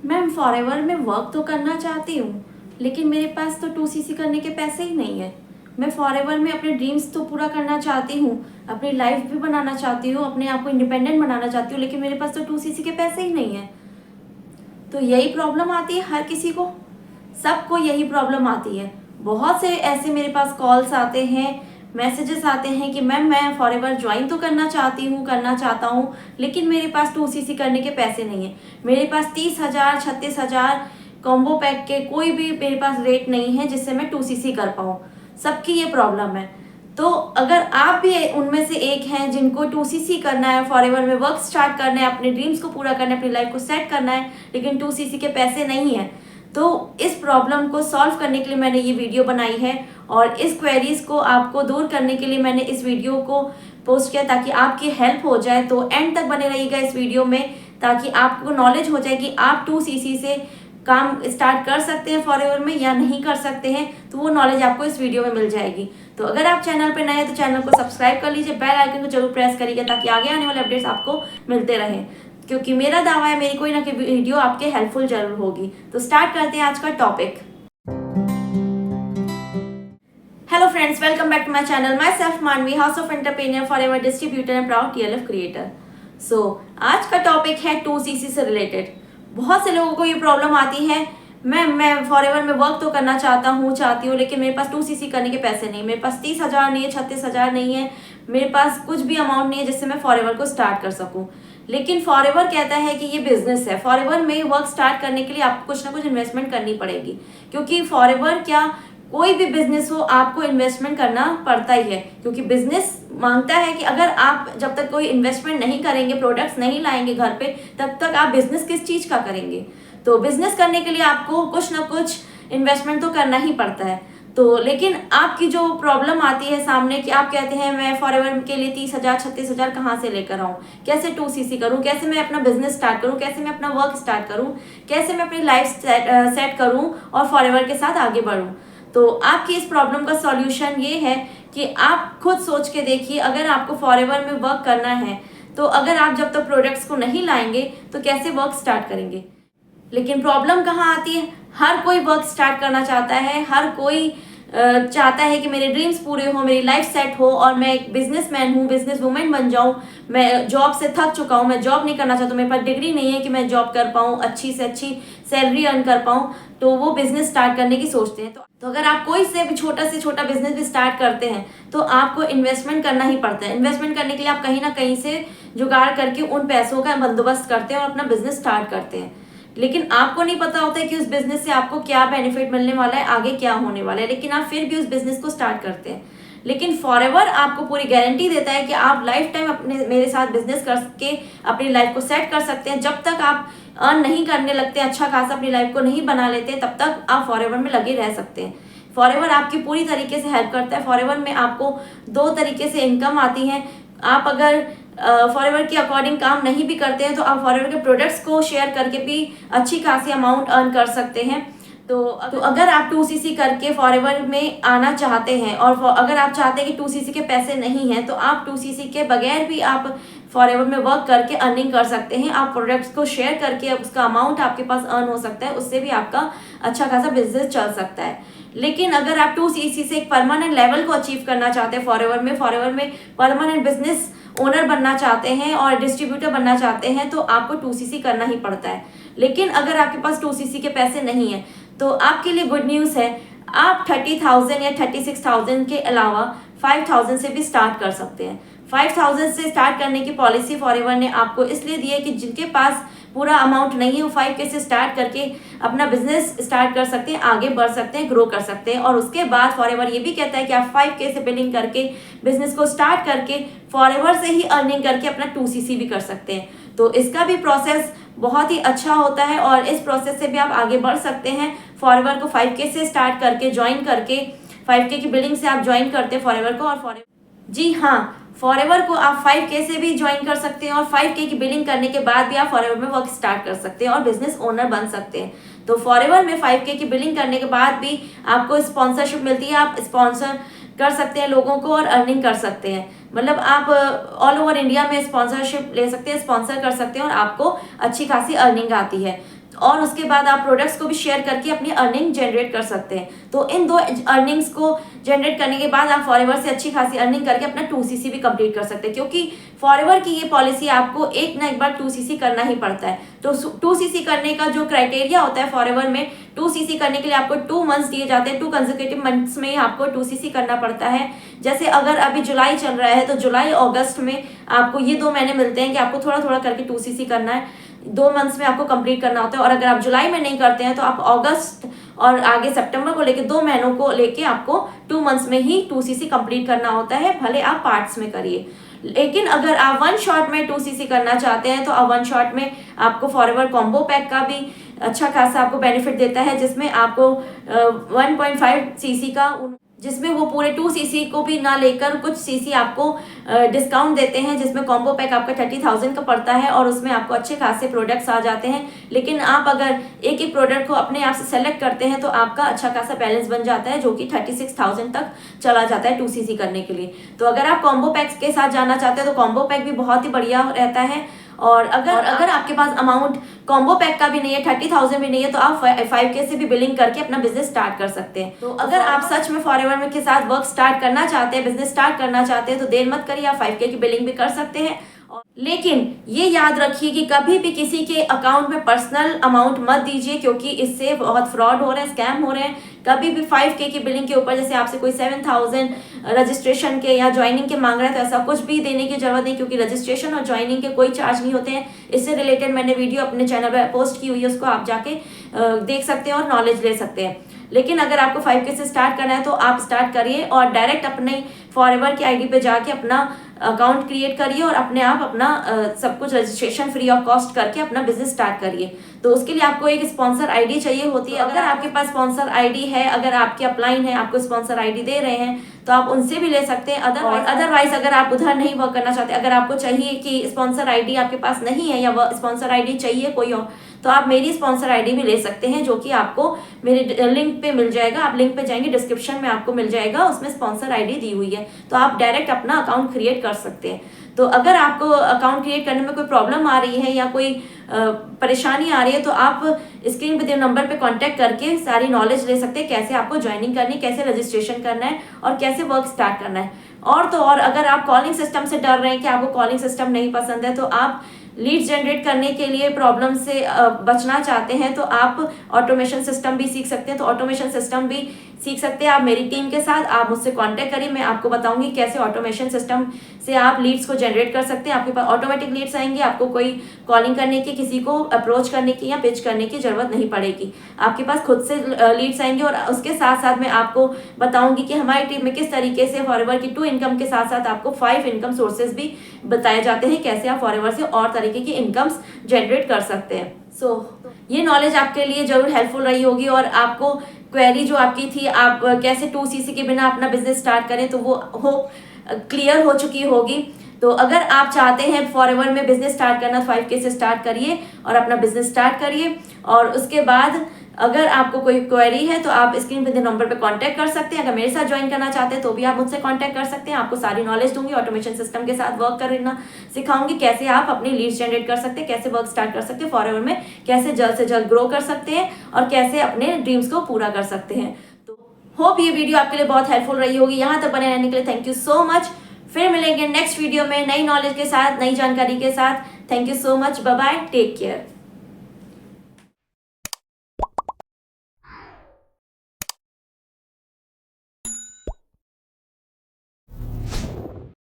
Ma'am forever में work तो करना चाहती हूँ, लेकिन मेरे पास तो 2cc करने के पैसे ही नहीं है। मैं फॉरएवर में अपने ड्रीम्स तो पूरा करना चाहती हूँ, अपनी लाइफ भी बनाना चाहती हूँ, अपने आप को इंडिपेंडेंट बनाना चाहती हूँ, लेकिन मेरे पास तो 2cc के पैसे ही नहीं है। तो यही प्रॉब्लम आती है हर किसी को, सबको यही प्रॉब्लम आती है। बहुत से ऐसे मेरे पास कॉल्स आते हैं, मैसेजेस आते हैं कि मैम मैं फॉरएवर ज्वाइन तो करना चाहता हूँ, लेकिन मेरे पास 2cc करने के पैसे नहीं है। मेरे पास 30,000 36,000 कॉम्बो पैक के कोई भी मेरे पास रेट नहीं है जिससे मैं 2cc कर पाऊँ। सबकी ये प्रॉब्लम है। तो अगर आप भी उनमें से एक हैं जिनको 2cc करना है, फॉरएवर में वर्क स्टार्ट करना है, अपने ड्रीम्स को पूरा करना है, अपनी लाइफ को सेट करना है, लेकिन 2cc के पैसे नहीं है, तो इस प्रॉब्लम को सॉल्व करने के लिए मैंने ये वीडियो बनाई है और इस क्वेरीज को आपको दूर करने के लिए मैंने इस वीडियो को पोस्ट किया ताकि आपकी हेल्प हो जाए। तो एंड तक बने रहिएगा इस वीडियो में ताकि आपको नॉलेज हो जाए कि आप 2cc से काम स्टार्ट कर सकते हैं फॉरएवर में या नहीं कर सकते हैं, तो वो नॉलेज आपको इस वीडियो में मिल जाएगी। तो अगर आप चैनल पर नए हैं तो चैनल को सब्सक्राइब कर लीजिए, बेल आइकन को जरूर प्रेस करिएगा ताकि आगे आने वाले अपडेट्स आपको मिलते रहें, क्योंकि मेरा दावा है मेरी कोई ना कोई वीडियो आपके हेल्पफुल जरूर होगी। तो स्टार्ट करते हैं आज का topic. Hello friends, welcome back to my channel. Myself Manvi, house of entrepreneur, forever distributor and proud TLF creator. So आज का टॉपिक है 2cc से रिलेटेड। बहुत से लोगों को ये प्रॉब्लम आती है, मैं फॉरएवर में वर्क तो करना चाहती हूँ, लेकिन मेरे पास 2cc करने के पैसे नहीं, मेरे पास 30,000 नहीं है, 36,000 नहीं है, मेरे पास कुछ भी अमाउंट नहीं है जिससे मैं फॉरएवर को स्टार्ट कर सकूँ। लेकिन फॉरएवर कहता है कि ये बिजनेस है, फॉरएवर में वर्क स्टार्ट करने के लिए आपको कुछ ना कुछ इन्वेस्टमेंट करनी पड़ेगी, क्योंकि फॉरएवर क्या कोई भी बिजनेस हो आपको इन्वेस्टमेंट करना पड़ता ही है, क्योंकि बिजनेस मांगता है कि अगर आप जब तक कोई इन्वेस्टमेंट नहीं करेंगे, प्रोडक्ट्स नहीं लाएंगे घर पे, तब तक आप बिजनेस किस चीज का करेंगे। तो बिजनेस करने के लिए आपको कुछ ना कुछ इन्वेस्टमेंट तो करना ही पड़ता है। तो लेकिन आपकी जो प्रॉब्लम आती है सामने कि आप कहते हैं मैं फॉरएवर के लिए 30,000 36,000 कहाँ से लेकर आऊँ, कैसे 2cc करूँ, कैसे मैं अपना बिजनेस स्टार्ट करूँ, कैसे मैं अपना वर्क स्टार्ट करूँ, कैसे मैं अपनी लाइफ सेट करूँ और फॉरएवर के साथ आगे बढ़ूँ। तो आपकी इस प्रॉब्लम का सॉल्यूशन ये है कि आप खुद सोच के देखिए, अगर आपको फॉरएवर में वर्क करना है तो अगर आप जब तक प्रोडक्ट्स को नहीं लाएंगे तो कैसे वर्क स्टार्ट करेंगे। लेकिन प्रॉब्लम कहाँ आती है, हर कोई वर्क स्टार्ट करना चाहता है, हर कोई चाहता है कि मेरे ड्रीम्स पूरे हो, मेरी लाइफ सेट हो और मैं एक बिजनेसमैन हूँ, बिजनेस वुमेन बन जाऊँ। मैं जॉब से थक चुका हूँ, मैं जॉब नहीं करना चाहता हूँ, मेरे पास डिग्री नहीं है कि मैं जॉब कर पाऊँ, अच्छी से अच्छी सैलरी अर्न कर पाऊँ, तो वो बिजनेस स्टार्ट करने की सोचते हैं। तो अगर आप कोई से भी छोटा से छोटा बिजनेस भी स्टार्ट करते हैं तो आपको इन्वेस्टमेंट करना ही पड़ता है। इन्वेस्टमेंट करने के लिए आप कहीं ना कहीं से जुगाड़ करके उन पैसों का बंदोबस्त करते हैं और अपना बिजनेस स्टार्ट करते हैं। लेकिन आपको नहीं पता होता है कि उस बिजनेस से आपको क्या बेनिफिट मिलने वाला है, आगे क्या होने वाला है, लेकिन आप फिर भी उस बिजनेस को स्टार्ट करते हैं। लेकिन फॉरएवर आपको पूरी गारंटी देता है कि आप लाइफ टाइम अपने मेरे साथ बिजनेस करके अपनी लाइफ को सेट कर सकते हैं। जब तक आप अर्न नहीं करने लगते, अच्छा खासा अपनी लाइफ को नहीं बना लेते, तब तक आप फॉरएवर में लगे रह सकते हैं। फॉरएवर आपकी पूरी तरीके से हेल्प करता है। फॉरएवर में आपको 2 तरीके से इनकम आती है। आप अगर फॉरएवर के अकॉर्डिंग काम नहीं भी करते हैं तो आप फॉरएवर के प्रोडक्ट्स को शेयर करके भी अच्छी खासी अमाउंट अर्न कर सकते हैं। तो अगर आप 2cc करके फॉरएवर में आना चाहते हैं और अगर आप चाहते हैं कि 2cc के पैसे नहीं हैं, तो आप 2cc के बगैर भी आप फॉरएवर में वर्क करके अर्निंग कर सकते हैं। आप प्रोडक्ट्स को शेयर करके उसका अमाउंट आपके पास अर्न हो सकता है, उससे भी आपका अच्छा खासा बिजनेस चल सकता है। लेकिन अगर आप 2cc से एक परमानेंट लेवल को अचीव करना चाहते हैं, फॉरएवर में परमानेंट बिजनेस ओनर बनना चाहते हैं और डिस्ट्रीब्यूटर बनना चाहते हैं, तो आपको 2cc करना ही पड़ता है। लेकिन अगर आपके पास 2cc के पैसे नहीं है तो आपके लिए गुड न्यूज़ है, आप 30,000 या 36,000 के अलावा 5,000 से भी स्टार्ट कर सकते हैं। 5,000 से स्टार्ट करने की पॉलिसी फॉरएवर ने आपको इसलिए दी है कि जिनके पास पूरा अमाउंट नहीं है वो 5K से स्टार्ट करके अपना बिजनेस स्टार्ट कर सकते हैं, आगे बढ़ सकते हैं, ग्रो कर सकते हैं। और उसके बाद फॉरएवर ये भी कहता है कि आप 5K से बिलिंग करके बिजनेस को स्टार्ट करके फॉरएवर से ही अर्निंग करके अपना 2cc भी कर सकते हैं। तो इसका भी प्रोसेस बहुत ही अच्छा होता है और इस प्रोसेस से भी आप आगे बढ़ सकते हैं। फॉरएवर को 5K से स्टार्ट करके ज्वाइन करके 5K की बिलिंग से आप ज्वाइन करते हैं फॉरएवर को। और फॉरएवर जी हाँ, फॉरएवर को आप 5K से भी ज्वाइन कर सकते हैं और 5K की बिलिंग करने के बाद भी आप फॉरएवर में वर्क स्टार्ट कर सकते हैं और बिजनेस ओनर बन सकते हैं। तो फॉरएवर में 5K की बिलिंग करने के बाद भी आपको स्पॉन्सरशिप मिलती है, आप स्पॉन्सर कर सकते हैं लोगों को और अर्निंग कर सकते हैं। मतलब आप ऑल ओवर इंडिया में स्पॉन्सरशिप ले सकते हैं, स्पॉन्सर कर सकते हैं और आपको अच्छी खासी अर्निंग आती है। और उसके बाद आप प्रोडक्ट्स को भी शेयर करके अपनी अर्निंग जनरेट कर सकते हैं। तो इन 2 अर्निंग्स को जनरेट करने के बाद आप फॉरएवर से अच्छी खासी अर्निंग करके अपना 2cc भी कंप्लीट कर सकते हैं, क्योंकि फॉरएवर की ये पॉलिसी आपको एक ना एक बार 2cc करना ही पड़ता है। तो 2cc करने का जो क्राइटेरिया होता है फॉरएवर में, 2cc करने के लिए आपको 2 मंथ्स दिए जाते हैं, 2 कंसेक्यूटिव मंथ्स में आपको 2cc करना पड़ता है। जैसे अगर अभी जुलाई चल रहा है तो जुलाई अगस्त में आपको ये 2 महीने मिलते हैं कि आपको थोड़ा थोड़ा करके 2cc करना है, 2 मंथ्स में आपको कंप्लीट करना होता है। और अगर आप जुलाई में नहीं करते हैं तो आप अगस्त और आगे सितंबर को लेके 2 महीनों को लेके आपको 2 मंथ्स में ही 2cc कंप्लीट करना होता है, भले आप पार्ट्स में करिए। लेकिन अगर आप 1 शॉट में 2cc करना चाहते हैं तो आप 1 शॉट में आपको फॉरएवर कॉम्बो पैक का भी अच्छा खासा आपको बेनिफिट देता है, जिसमें आपको 1.5cc का, जिसमें वो पूरे 2cc को भी ना लेकर कुछ cc आपको डिस्काउंट देते हैं, जिसमें कॉम्बो पैक आपका 30,000 का पड़ता है और उसमें आपको अच्छे खासे प्रोडक्ट्स आ जाते हैं। लेकिन आप अगर एक एक प्रोडक्ट को अपने आप से सेलेक्ट करते हैं तो आपका अच्छा खासा बैलेंस बन जाता है, जो कि 36,000 तक चला जाता है 2cc करने के लिए। तो अगर आप कॉम्बो पैक्स के साथ जाना चाहते हैं तो कॉम्बो पैक भी बहुत ही बढ़िया रहता है। और अगर आपके पास अमाउंट कॉम्बो पैक का भी नहीं है, 30,000 भी नहीं है, तो आप 5K से भी बिलिंग करके अपना बिजनेस स्टार्ट कर सकते हैं। तो अगर आप सच में फॉरएवर में के साथ वर्क स्टार्ट करना चाहते हैं, बिजनेस स्टार्ट करना चाहते हैं, तो देर मत करिए, आप 5K की बिलिंग भी कर सकते हैं। लेकिन ये याद रखिए कि कभी भी किसी के अकाउंट में पर्सनल अमाउंट मत दीजिए, क्योंकि इससे बहुत फ्रॉड हो रहे हैं, स्कैम हो रहे हैं। कभी भी 5K की बिलिंग के ऊपर जैसे आपसे कोई 7,000 रजिस्ट्रेशन के या ज्वाइनिंग के मांग रहा है तो ऐसा कुछ भी देने की जरूरत नहीं, क्योंकि रजिस्ट्रेशन और ज्वाइनिंग के कोई चार्ज नहीं होते हैं। इससे रिलेटेड मैंने वीडियो अपने चैनल पर पोस्ट की हुई है, उसको आप जाके देख सकते हैं और नॉलेज ले सकते हैं। लेकिन अगर आपको 5K से स्टार्ट करना है तो आप स्टार्ट करिए और डायरेक्ट अपने फॉरएवर की आईडी पे जाके अपना अकाउंट क्रिएट करिए और अपने आप अपना सब कुछ रजिस्ट्रेशन फ्री ऑफ कॉस्ट करके अपना बिजनेस स्टार्ट करिए। तो उसके लिए आपको एक स्पॉन्सर आईडी चाहिए होती है। अगर आपके पास स्पॉन्सर आईडी है, अगर आपके अपलाइन है, आपको स्पॉन्सर आईडी दे रहे हैं, तो आप उनसे भी ले सकते हैं। अदरवाइज अगर आप उधर नहीं वर्क करना चाहते, अगर आपको चाहिए कि स्पॉन्सर आईडी आपके पास नहीं है या स्पॉन्सर आईडी चाहिए कोई और, तो आप मेरी स्पॉन्सर आईडी भी ले सकते हैं, जो कि आपको मेरे लिंक पे मिल जाएगा। आप लिंक पे जाएंगे, डिस्क्रिप्शन में आपको मिल जाएगा, उसमें स्पॉन्सर आईडी दी हुई है, तो आप डायरेक्ट अपना अकाउंट क्रिएट कर सकते हैं। तो अगर आपको अकाउंट क्रिएट करने में कोई प्रॉब्लम आ रही है या कोई परेशानी आ रही है, तो आप स्क्रीन पे दिए नंबर पे कांटेक्ट करके सारी नॉलेज ले सकते हैं, कैसे आपको ज्वाइनिंग करनी, कैसे रजिस्ट्रेशन करना है और कैसे वर्क स्टार्ट करना है। और तो और अगर आप कॉलिंग सिस्टम से डर रहे हैं कि आपको कॉलिंग सिस्टम नहीं पसंद है, तो आप लीड जनरेट करने के लिए प्रॉब्लम से बचना चाहते हैं, तो आप ऑटोमेशन सिस्टम भी सीख सकते हैं। तो ऑटोमेशन सिस्टम भी सीख सकते हैं आप मेरी टीम के साथ। आप मुझसे कांटेक्ट करिए, मैं आपको बताऊंगी कैसे ऑटोमेशन सिस्टम से आप लीड्स को जनरेट कर सकते हैं। आपके पास ऑटोमेटिक लीड्स आएंगे, आपको कोई कॉलिंग करने की, किसी को अप्रोच करने की या पिच करने की जरूरत नहीं पड़ेगी। आपके पास खुद से लीड्स आएंगे। और उसके साथ साथ मैं आपको बताऊंगी कि हमारी टीम में किस तरीके से फॉरएवर की 2 इनकम के साथ साथ आपको 5 इनकम सोर्सेज भी बताए जाते हैं, कैसे आप फॉरएवर से और तरीके की इनकम्स जनरेट कर सकते हैं। ये नॉलेज आपके लिए जरूर हेल्पफुल रही होगी। और आपको क्वेरी जो आपकी थी, आप कैसे 2cc के बिना अपना बिजनेस स्टार्ट करें, तो वो क्लियर हो चुकी होगी। तो अगर आप चाहते हैं फॉरएवर में बिजनेस स्टार्ट करना, 5K से स्टार्ट करिए और अपना बिजनेस स्टार्ट करिए। और उसके बाद अगर आपको कोई क्वेरी है तो आप स्क्रीन पे दिए नंबर पे कांटेक्ट कर सकते हैं। अगर मेरे साथ ज्वाइन करना चाहते हैं तो भी आप मुझसे कांटेक्ट कर सकते हैं। आपको सारी नॉलेज दूंगी, ऑटोमेशन सिस्टम के साथ वर्क करना सिखाऊंगी, कैसे आप अपनी लीड्स जनरेट कर सकते हैं, कैसे वर्क स्टार्ट कर सकते हैं फॉरएवर में, कैसे जल्द से जल्द ग्रो कर सकते हैं और कैसे अपने ड्रीम्स को पूरा कर सकते हैं। तो होप ये वीडियो आपके लिए बहुत हेल्पफुल रही होगी। यहाँ तक बने रहने के लिए थैंक यू सो मच। फिर मिलेंगे नेक्स्ट वीडियो में नई नॉलेज के साथ, नई जानकारी के साथ। Thank you so much, bye bye, take care.